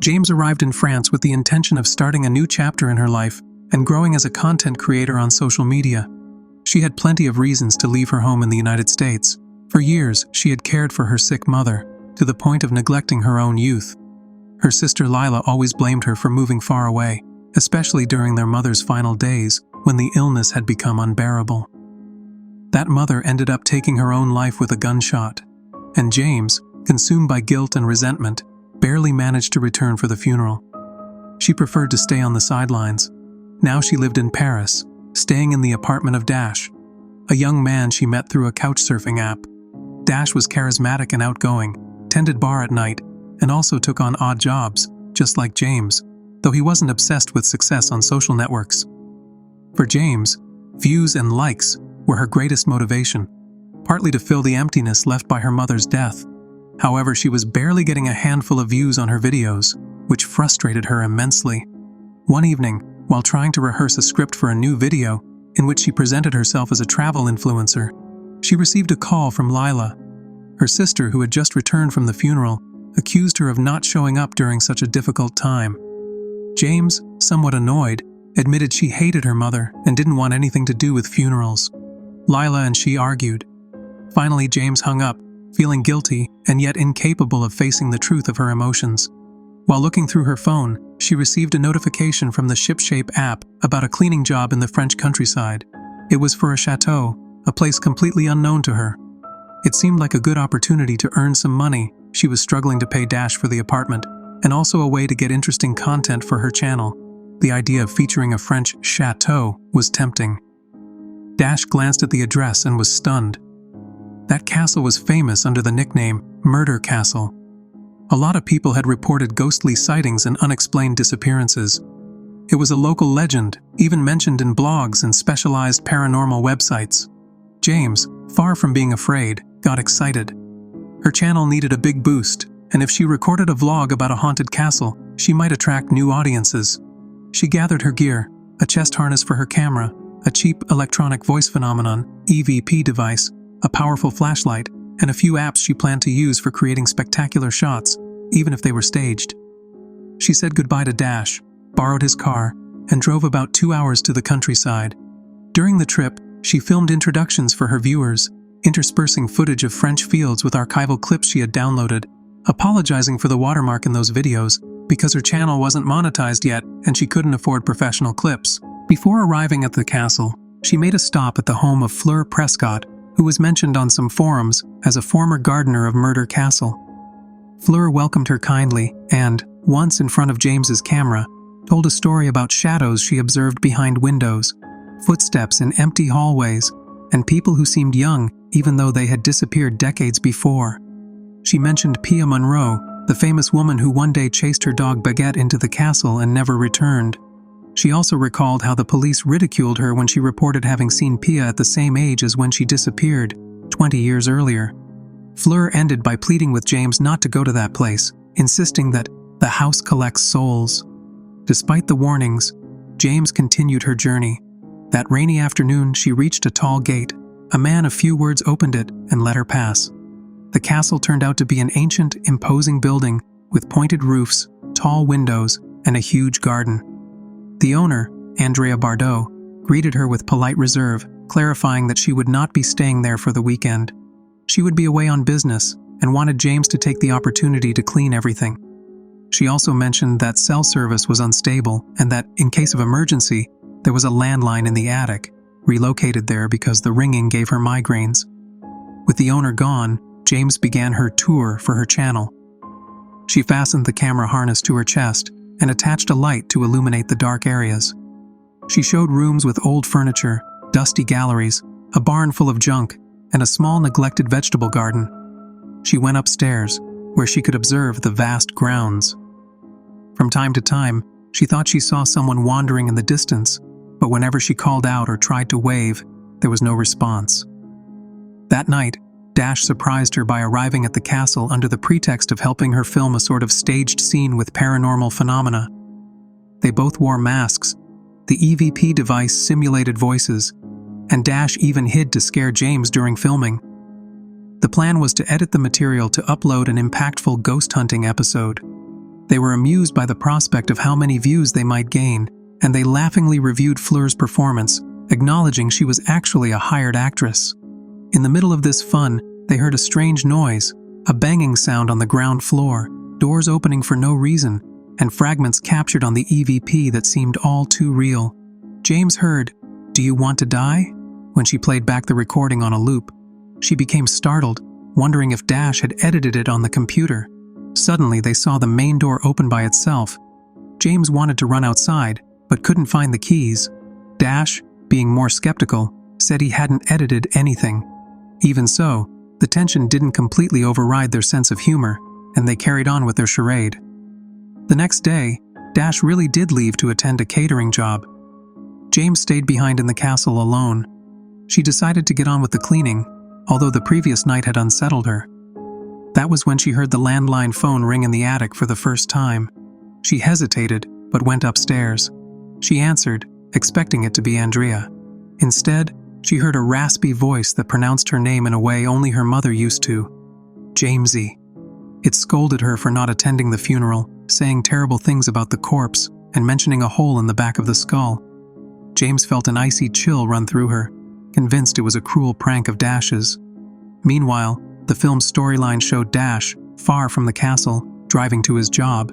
James arrived in France with the intention of starting a new chapter in her life and growing as a content creator on social media. She had plenty of reasons to leave her home in the United States. For years, she had cared for her sick mother, to the point of neglecting her own youth. Her sister Lila always blamed her for moving far away, especially during their mother's final days, when the illness had become unbearable. That mother ended up taking her own life with a gunshot, and James, consumed by guilt and resentment, barely managed to return for the funeral. She preferred to stay on the sidelines. Now she lived in Paris, staying in the apartment of Dash, a young man she met through a couchsurfing app. Dash was charismatic and outgoing, tended bar at night, and also took on odd jobs, just like James, though he wasn't obsessed with success on social networks. For James, views and likes were her greatest motivation, partly to fill the emptiness left by her mother's death. However, she was barely getting a handful of views on her videos, which frustrated her immensely. One evening, while trying to rehearse a script for a new video, in which she presented herself as a travel influencer, she received a call from Lila. Her sister, who had just returned from the funeral, accused her of not showing up during such a difficult time. James, somewhat annoyed, admitted she hated her mother and didn't want anything to do with funerals. Lila and she argued. Finally, James hung up, feeling guilty and yet incapable of facing the truth of her emotions. While looking through her phone, she received a notification from the ShipShape app about a cleaning job in the French countryside. It was for a chateau, a place completely unknown to her. It seemed like a good opportunity to earn some money. She was struggling to pay Dash for the apartment, and also a way to get interesting content for her channel. The idea of featuring a French chateau was tempting. Dash glanced at the address and was stunned. That castle was famous under the nickname Murder Castle. A lot of people had reported ghostly sightings and unexplained disappearances. It was a local legend, even mentioned in blogs and specialized paranormal websites. James, far from being afraid, got excited. Her channel needed a big boost, and if she recorded a vlog about a haunted castle, she might attract new audiences. She gathered her gear, a chest harness for her camera, a cheap electronic voice phenomenon (EVP) device, a powerful flashlight, and a few apps she planned to use for creating spectacular shots, even if they were staged. She said goodbye to Dash, borrowed his car, and drove about 2 hours to the countryside. During the trip, she filmed introductions for her viewers, interspersing footage of French fields with archival clips she had downloaded, apologizing for the watermark in those videos because her channel wasn't monetized yet and she couldn't afford professional clips. Before arriving at the castle, she made a stop at the home of Fleur Prescott, who was mentioned on some forums as a former gardener of Murder Castle. Fleur welcomed her kindly and, once in front of James's camera, told a story about shadows she observed behind windows, footsteps in empty hallways, and people who seemed young even though they had disappeared decades before. She mentioned Pia Monroe, the famous woman who one day chased her dog Baguette into the castle and never returned. She also recalled how the police ridiculed her when she reported having seen Pia at the same age as when she disappeared, 20 years earlier. Fleur ended by pleading with James not to go to that place, insisting that the house collects souls. Despite the warnings, James continued her journey. That rainy afternoon, she reached a tall gate. A man of few words opened it and let her pass. The castle turned out to be an ancient, imposing building with pointed roofs, tall windows, and a huge garden. The owner, Andrea Bardot, greeted her with polite reserve, clarifying that she would not be staying there for the weekend. She would be away on business and wanted James to take the opportunity to clean everything. She also mentioned that cell service was unstable and that, in case of emergency, there was a landline in the attic, relocated there because the ringing gave her migraines. With the owner gone, James began her tour for her channel. She fastened the camera harness to her chest and attached a light to illuminate the dark areas. She showed rooms with old furniture, dusty galleries, a barn full of junk, and a small neglected vegetable garden. She went upstairs, where she could observe the vast grounds. From time to time, she thought she saw someone wandering in the distance, but whenever she called out or tried to wave, there was no response. That night, Dash surprised her by arriving at the castle under the pretext of helping her film a sort of staged scene with paranormal phenomena. They both wore masks. The EVP device simulated voices, and Dash even hid to scare James during filming. The plan was to edit the material to upload an impactful ghost hunting episode. They were amused by the prospect of how many views they might gain, and they laughingly reviewed Fleur's performance, acknowledging she was actually a hired actress. In the middle of this fun, they heard a strange noise, a banging sound on the ground floor, doors opening for no reason, and fragments captured on the EVP that seemed all too real. James heard, "Do you want to die?" When she played back the recording on a loop. She became startled, wondering if Dash had edited it on the computer. Suddenly, they saw the main door open by itself. James wanted to run outside, but couldn't find the keys. Dash, being more skeptical, said he hadn't edited anything. Even so, the tension didn't completely override their sense of humor, and they carried on with their charade. The next day, Dash really did leave to attend a catering job. James stayed behind in the castle alone. She decided to get on with the cleaning, although the previous night had unsettled her. That was when she heard the landline phone ring in the attic for the first time. She hesitated, but went upstairs. She answered, expecting it to be Andrea. Instead, she heard a raspy voice that pronounced her name in a way only her mother used to. Jamesy. It scolded her for not attending the funeral, saying terrible things about the corpse, and mentioning a hole in the back of the skull. James felt an icy chill run through her, convinced it was a cruel prank of Dash's. Meanwhile, the film's storyline showed Dash, far from the castle, driving to his job.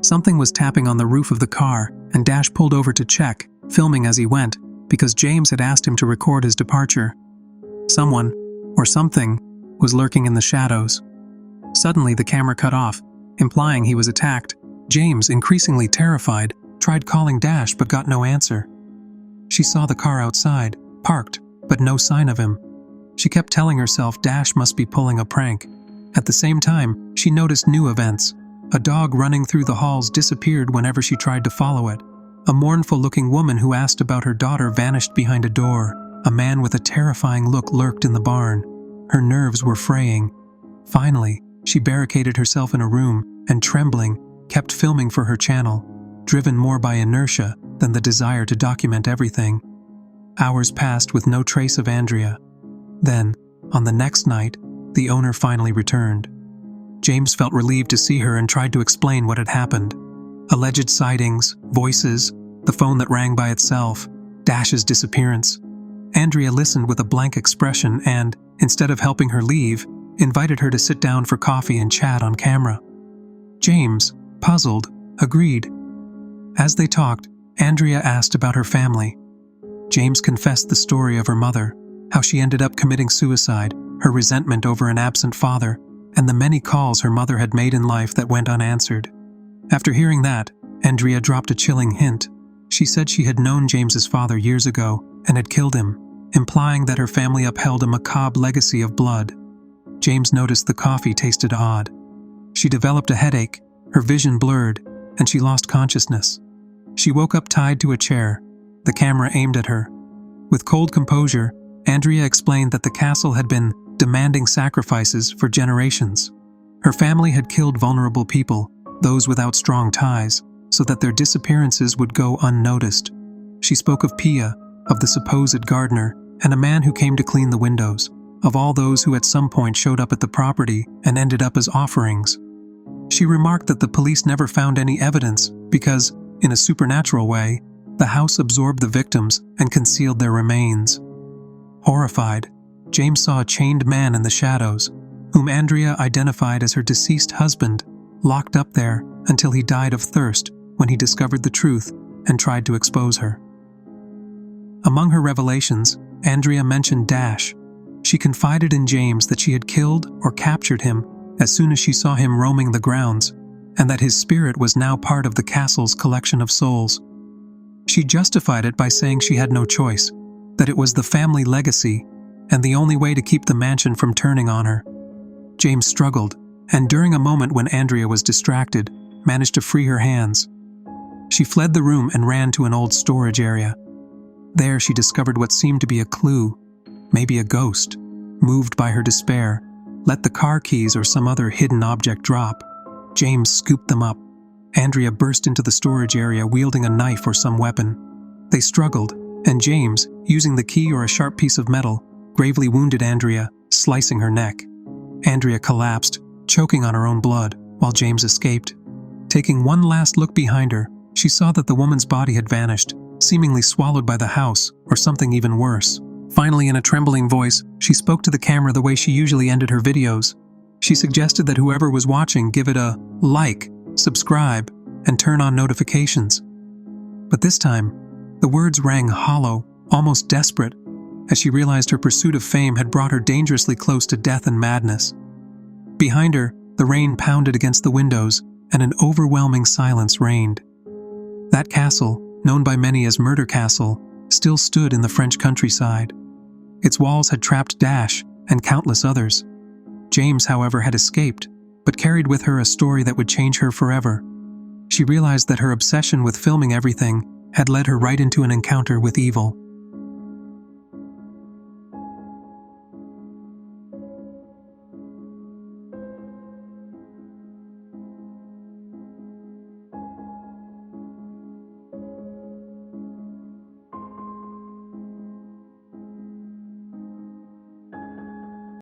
Something was tapping on the roof of the car, and Dash pulled over to check, filming as he went, because James had asked him to record his departure. Someone, or something, was lurking in the shadows. Suddenly, the camera cut off, implying he was attacked. James, increasingly terrified, tried calling Dash but got no answer. She saw the car outside, parked, but no sign of him. She kept telling herself Dash must be pulling a prank. At the same time, she noticed new events. A dog running through the halls disappeared whenever she tried to follow it. A mournful-looking woman who asked about her daughter vanished behind a door. A man with a terrifying look lurked in the barn. Her nerves were fraying. Finally, she barricaded herself in a room and, trembling, kept filming for her channel, driven more by inertia than the desire to document everything. Hours passed with no trace of Andrea. Then, on the next night, the owner finally returned. James felt relieved to see her and tried to explain what had happened. Alleged sightings, voices, the phone that rang by itself, Dash's disappearance. Andrea listened with a blank expression and, instead of helping her leave, invited her to sit down for coffee and chat on camera. James, puzzled, agreed. As they talked, Andrea asked about her family. James confessed the story of her mother, how she ended up committing suicide, her resentment over an absent father, and the many calls her mother had made in life that went unanswered. After hearing that, Andrea dropped a chilling hint. She said she had known James's father years ago and had killed him, implying that her family upheld a macabre legacy of blood. James noticed the coffee tasted odd. She developed a headache, her vision blurred, and she lost consciousness. She woke up tied to a chair, the camera aimed at her. With cold composure, Andrea explained that the castle had been demanding sacrifices for generations. Her family had killed vulnerable people, those without strong ties, so that their disappearances would go unnoticed. She spoke of Pia, of the supposed gardener, and a man who came to clean the windows, of all those who at some point showed up at the property and ended up as offerings. She remarked that the police never found any evidence because, in a supernatural way, the house absorbed the victims and concealed their remains. Horrified, James saw a chained man in the shadows, whom Andrea identified as her deceased husband, locked up there until he died of thirst when he discovered the truth and tried to expose her. Among her revelations, Andrea mentioned Dash. She confided in James that she had killed or captured him as soon as she saw him roaming the grounds, and that his spirit was now part of the castle's collection of souls. She justified it by saying she had no choice, that it was the family legacy and the only way to keep the mansion from turning on her. James struggled, and during a moment when Andrea was distracted, managed to free her hands. She fled the room and ran to an old storage area. There she discovered what seemed to be a clue, maybe a ghost, moved by her despair, let the car keys or some other hidden object drop. James scooped them up. Andrea burst into the storage area wielding a knife or some weapon. They struggled, and James, using the key or a sharp piece of metal, gravely wounded Andrea, slicing her neck. Andrea collapsed, choking on her own blood, while James escaped. Taking one last look behind her, she saw that the woman's body had vanished, seemingly swallowed by the house, or something even worse. Finally, in a trembling voice, she spoke to the camera the way she usually ended her videos. She suggested that whoever was watching give it a like, subscribe, and turn on notifications. But this time, the words rang hollow, almost desperate, as she realized her pursuit of fame had brought her dangerously close to death and madness. Behind her, the rain pounded against the windows, and an overwhelming silence reigned. That castle, known by many as Murder Castle, still stood in the French countryside. Its walls had trapped Dash and countless others. James, however, had escaped, but carried with her a story that would change her forever. She realized that her obsession with filming everything had led her right into an encounter with evil.